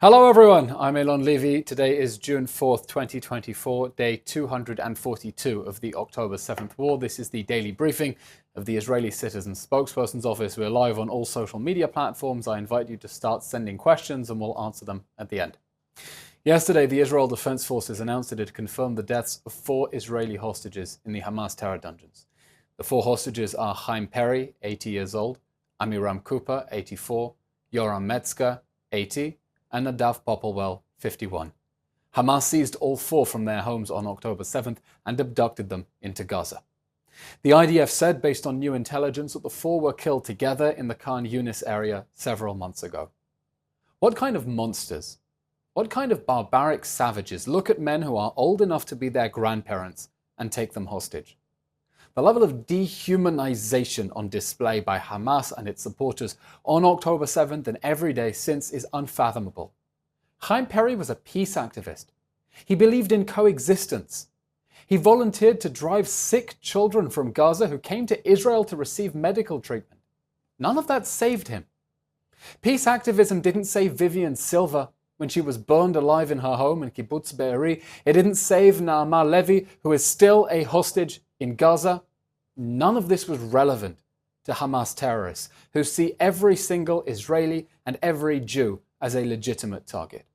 Hello everyone, I'm Eylon Levy. Today is June 4th, 2024, day 242 of the October 7th war. This is the daily briefing of the Israeli Citizen Spokesperson's Office. We're live on all social media platforms. I invite you to start sending questions and we'll answer them at the end. Yesterday, the Israel Defense Forces announced it had confirmed the deaths of 4 Israeli hostages in the Hamas Terror Dungeons. The 4 hostages are Chaim Perry, 80 years old, Amiram Cooper, 84, Yoram Metzger, 80, and Nadav Popplewell, 51. Hamas seized all 4 from their homes on October 7th and abducted them into Gaza. The IDF said, based on new intelligence, that the 4 were killed together in the Khan Yunis area several months ago. What kind of monsters, what kind of barbaric savages look at men who are old enough to be their grandparents and take them hostage? The level of dehumanization on display by Hamas and its supporters on October 7th and every day since is unfathomable. Chaim Perry was a peace activist. He believed in coexistence. He volunteered to drive sick children from Gaza who came to Israel to receive medical treatment. None of that saved him. Peace activism didn't save Vivian Silva when she was burned alive in her home in Kibbutz Be'eri. It didn't save Eylon Levy, who is still a hostage in Gaza. None of this was relevant to Hamas terrorists, who see every single Israeli and every Jew as a legitimate target.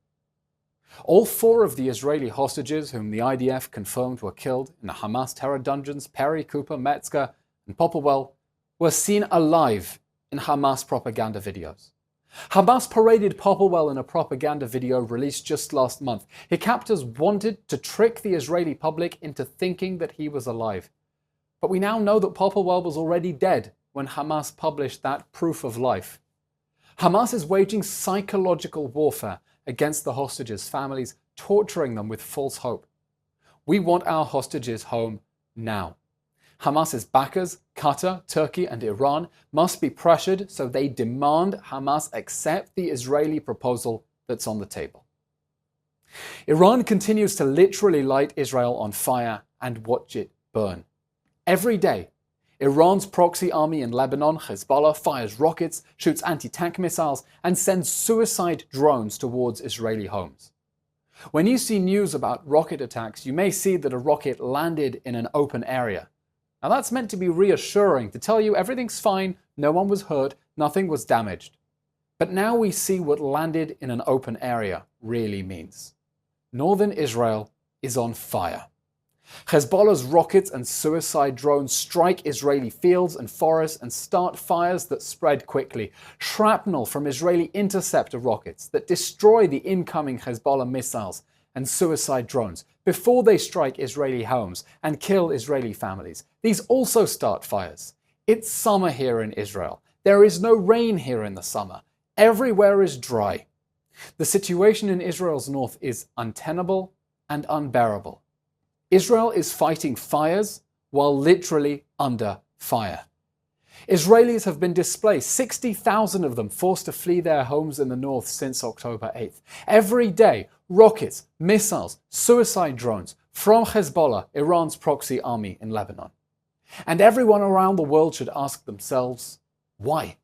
All 4 of the Israeli hostages whom the IDF confirmed were killed in the Hamas Terror Dungeons, Perry, Cooper, Metzger, and Popplewell, were seen alive in Hamas propaganda videos. Hamas paraded Popplewell in a propaganda video released just last month. His captors wanted to trick the Israeli public into thinking that he was alive. But we now know that Popplewell was already dead when Hamas published that proof of life. Hamas is waging psychological warfare against the hostages' families, torturing them with false hope. We want our hostages home now. Hamas's backers, Qatar, Turkey, and Iran, must be pressured so they demand Hamas accept the Israeli proposal that's on the table. Iran continues to literally light Israel on fire and watch it burn. Every day, Iran's proxy army in Lebanon, Hezbollah, fires rockets, shoots anti-tank missiles, and sends suicide drones towards Israeli homes. When you see news about rocket attacks, you may see that a rocket landed in an open area. Now that's meant to be reassuring, to tell you everything's fine, no one was hurt, nothing was damaged. But now we see what landed in an open area really means. Northern Israel is on fire. Hezbollah's rockets and suicide drones strike Israeli fields and forests and start fires that spread quickly. Shrapnel from Israeli interceptor rockets that destroy the incoming Hezbollah missiles and suicide drones before they strike Israeli homes and kill Israeli families. These also start fires. It's summer here in Israel. There is no rain here in the summer. Everywhere is dry. The situation in Israel's north is untenable and unbearable. Israel is fighting fires while literally under fire. Israelis have been displaced, 60,000 of them forced to flee their homes in the north since October 8th. Every day, rockets, missiles, suicide drones from Hezbollah, Iran's proxy army in Lebanon. And everyone around the world should ask themselves, why?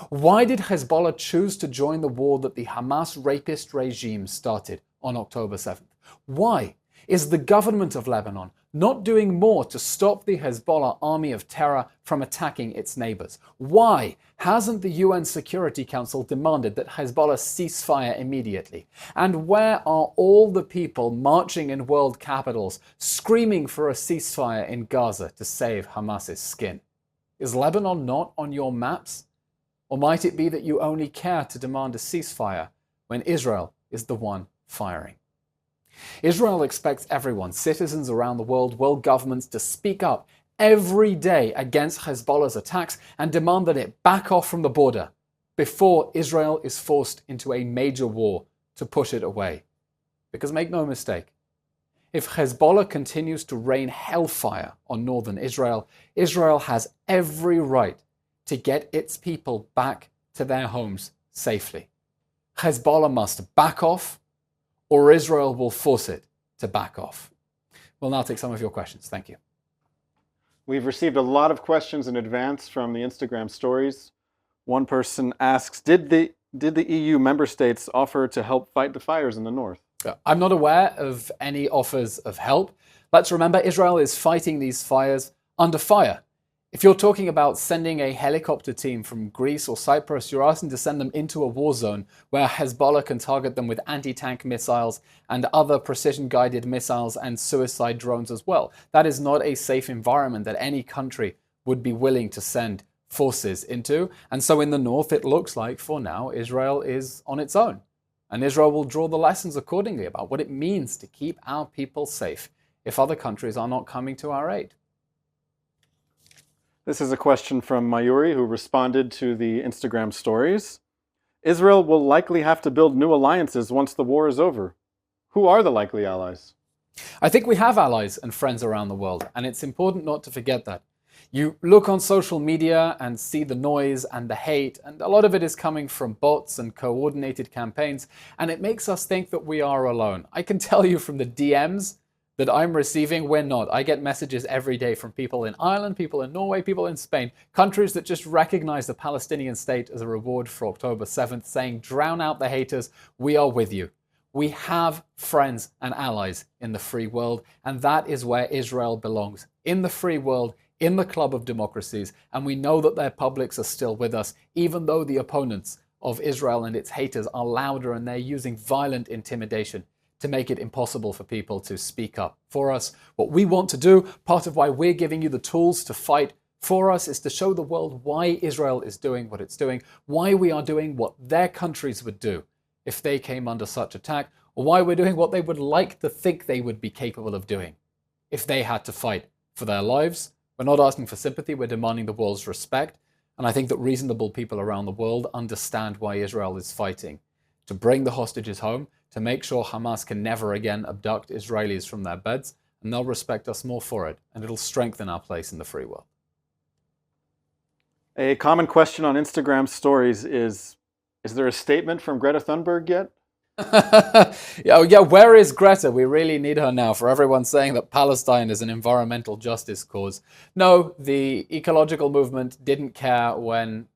Why did Hezbollah choose to join the war that the Hamas rapist regime started on October 7th? Why is the government of Lebanon not doing more to stop the Hezbollah army of terror from attacking its neighbors? Why hasn't the UN Security Council demanded that Hezbollah cease fire immediately? And where are all the people marching in world capitals, screaming for a ceasefire in Gaza to save Hamas's skin? Is Lebanon not on your maps? Or might it be that you only care to demand a ceasefire when Israel is the one firing? Israel expects everyone, citizens around the world governments, to speak up every day against Hezbollah's attacks and demand that it back off from the border before Israel is forced into a major war to push it away. Because make no mistake, if Hezbollah continues to rain hellfire on northern Israel, Israel has every right to get its people back to their homes safely. Hezbollah must back off, or Israel will force it to back off. We'll now take some of your questions. Thank you. We've received a lot of questions in advance from the Instagram stories. One person asks, did the Did the EU member states offer to help fight the fires in the north? I'm not aware of any offers of help. Let's remember, Israel is fighting these fires under fire. If you're talking about sending a helicopter team from Greece or Cyprus, you're asking to send them into a war zone where Hezbollah can target them with anti-tank missiles and other precision-guided missiles and suicide drones as well. That is not a safe environment that any country would be willing to send forces into. And so in the north, it looks like, for now, Israel is on its own. And Israel will draw the lessons accordingly about what it means to keep our people safe if other countries are not coming to our aid. This is a question from Mayuri, who responded to the Instagram stories. Israel will likely have to build new alliances once the war is over. Who are the likely allies? I think we have allies and friends around the world, and it's important not to forget that. You look on social media and see the noise and the hate, and a lot of it is coming from bots and coordinated campaigns, and it makes us think that we are alone. I can tell you from the DMs that I'm receiving, we're not. I get messages every day from people in Ireland, people in Norway, people in Spain, countries that just recognize the Palestinian state as a reward for October 7th, saying, drown out the haters, we are with you. We have friends and allies in the free world, and that is where Israel belongs, in the free world, in the club of democracies, and we know that their publics are still with us, even though the opponents of Israel and its haters are louder and they're using violent intimidation to make it impossible for people to speak up for us. What we want to do, part of why we're giving you the tools to fight for us, is to show the world why Israel is doing what it's doing, why we are doing what their countries would do if they came under such attack, or why we're doing what they would like to think they would be capable of doing if they had to fight for their lives. We're not asking for sympathy, we're demanding the world's respect. And I think that reasonable people around the world understand why Israel is fighting. To bring the hostages home, to make sure Hamas can never again abduct Israelis from their beds, and they'll respect us more for it, and it'll strengthen our place in the free world. A common question on Instagram stories is there a statement from Greta Thunberg yet? Yeah, where is Greta? We really need her now for everyone saying that Palestine is an environmental justice cause. No, the ecological movement didn't care when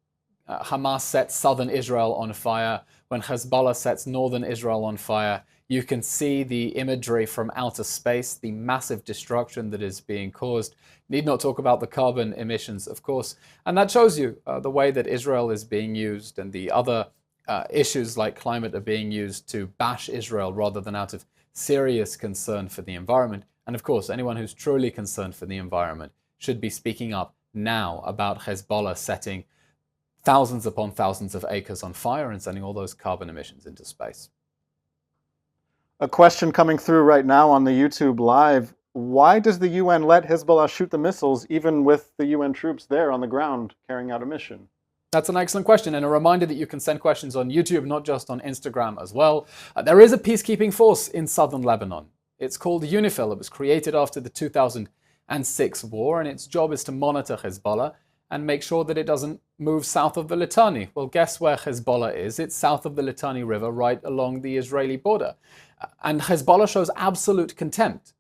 Hamas set southern Israel on fire, when Hezbollah sets northern Israel on fire. You can see the imagery from outer space, the massive destruction that is being caused. Need not talk about the carbon emissions, of course. And that shows you the way that Israel is being used, and the other issues like climate are being used to bash Israel rather than out of serious concern for the environment. And of course, anyone who's truly concerned for the environment should be speaking up now about Hezbollah setting thousands upon thousands of acres on fire and sending all those carbon emissions into space. A question coming through right now on the YouTube Live. Why does the UN let Hezbollah shoot the missiles even with the UN troops there on the ground carrying out a mission? That's an excellent question, and a reminder that you can send questions on YouTube, not just on Instagram as well. There is a peacekeeping force in southern Lebanon. It's called UNIFIL. It was created after the 2006 war, and its job is to monitor Hezbollah and make sure that it doesn't move south of the Litani. Well, guess where Hezbollah is? It's south of the Litani River, right along the Israeli border. And Hezbollah shows absolute contempt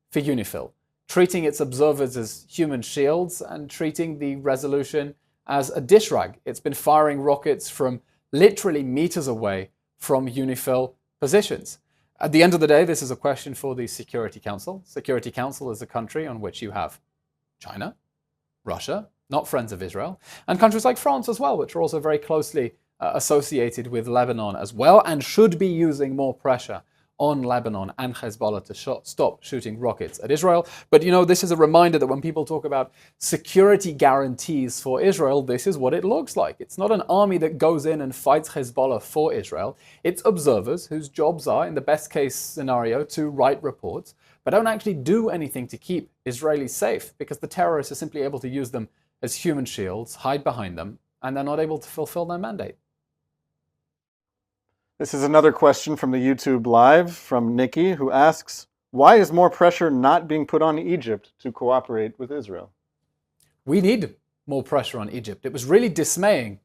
for UNIFIL, treating its observers as human shields and treating the resolution as a dish rag. It's been firing rockets from literally meters away from UNIFIL positions. At the end of the day, this is a question for the Security Council. Security Council is a country on which you have China, Russia, not friends of Israel, and countries like France as well, which are also very closely associated with Lebanon as well, and should be using more pressure on Lebanon and Hezbollah to stop shooting rockets at Israel. But you know, this is a reminder that when people talk about security guarantees for Israel, this is what it looks like. It's not an army that goes in and fights Hezbollah for Israel. It's observers whose jobs are, in the best case scenario, to write reports, but don't actually do anything to keep Israelis safe, because the terrorists are simply able to use them as human shields, hide behind them, and they're not able to fulfill their mandate. This is another question from the YouTube Live from Nikki, who asks, why is more pressure not being put on Egypt to cooperate with Israel? We need more pressure on Egypt. It was really dismaying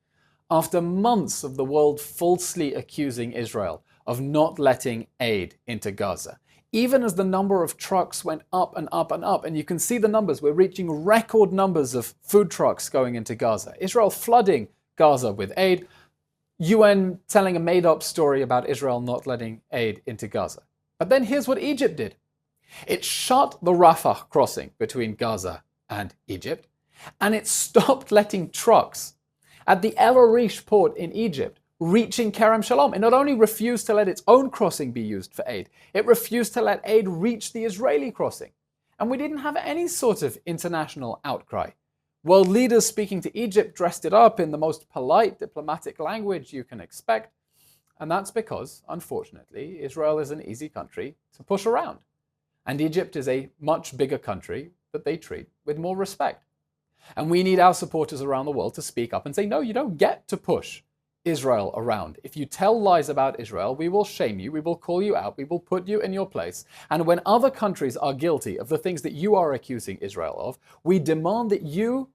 after months of the world falsely accusing Israel of not letting aid into Gaza. Even as the number of trucks went up and up and up, and you can see the numbers, we're reaching record numbers of food trucks going into Gaza. Israel flooding Gaza with aid. UN telling a made-up story about Israel not letting aid into Gaza. But then here's what Egypt did. It shut the Rafah crossing between Gaza and Egypt, and it stopped letting trucks at the El Arish port in Egypt reaching Kerem Shalom. It not only refused to let its own crossing be used for aid, it refused to let aid reach the Israeli crossing. And we didn't have any sort of international outcry. World leaders speaking to Egypt dressed it up in the most polite diplomatic language you can expect. And that's because, unfortunately, Israel is an easy country to push around. And Egypt is a much bigger country that they treat with more respect. And we need our supporters around the world to speak up and say, no, you don't get to push Israel around. If you tell lies about Israel, we will shame you, we will call you out, we will put you in your place. And when other countries are guilty of the things that you are accusing Israel of, we demand that you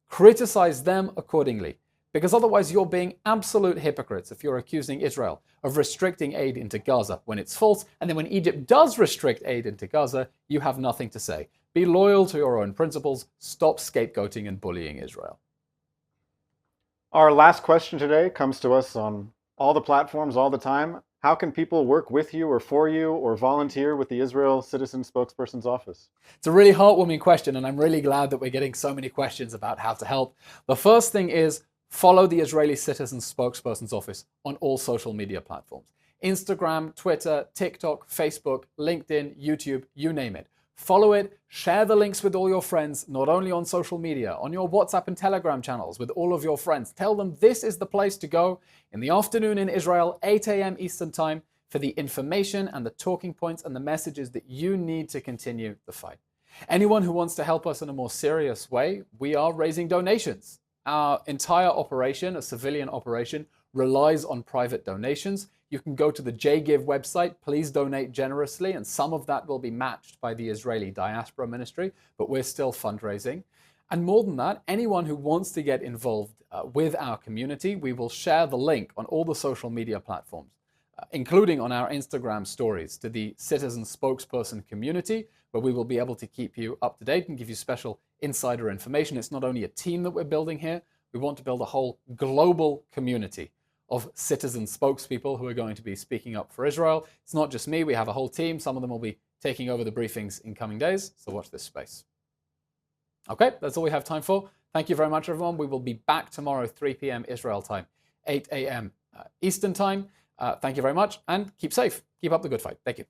criticize them accordingly. Because otherwise you're being absolute hypocrites if you're accusing Israel of restricting aid into Gaza when it's false, and then when Egypt does restrict aid into Gaza, you have nothing to say. Be loyal to your own principles, stop scapegoating and bullying Israel. Our last question today comes to us on all the platforms all the time. How can people work with you or for you or volunteer with the Israel Citizen Spokesperson's Office? It's a really heartwarming question, and I'm really glad that we're getting so many questions about how to help. The first thing is follow the Israeli Citizen Spokesperson's Office on all social media platforms. Instagram, Twitter, TikTok, Facebook, LinkedIn, YouTube, you name it. Follow it, share the links with all your friends, not only on social media, on your WhatsApp and Telegram channels with all of your friends. Tell them this is the place to go in the afternoon in Israel, 8 a.m. Eastern Time, for the information and the talking points and the messages that you need to continue the fight. Anyone who wants to help us in a more serious way, we are raising donations. Our entire operation, a civilian operation, relies on private donations. You can go to the JGive website, please donate generously, and some of that will be matched by the Israeli Diaspora Ministry, but we're still fundraising. And more than that, anyone who wants to get involved with our community, we will share the link on all the social media platforms, including on our Instagram stories, to the Citizen Spokesperson community, where we will be able to keep you up to date and give you special insider information. It's not only a team that we're building here, we want to build a whole global community of citizen spokespeople who are going to be speaking up for Israel. It's not just me, we have a whole team. Some of them will be taking over the briefings in coming days, so watch this space. Okay, that's all we have time for. Thank you very much, everyone. We will be back tomorrow, 3 p.m. Israel time, 8 a.m. Eastern time. Thank you very much, and keep safe. Keep up the good fight. Thank you.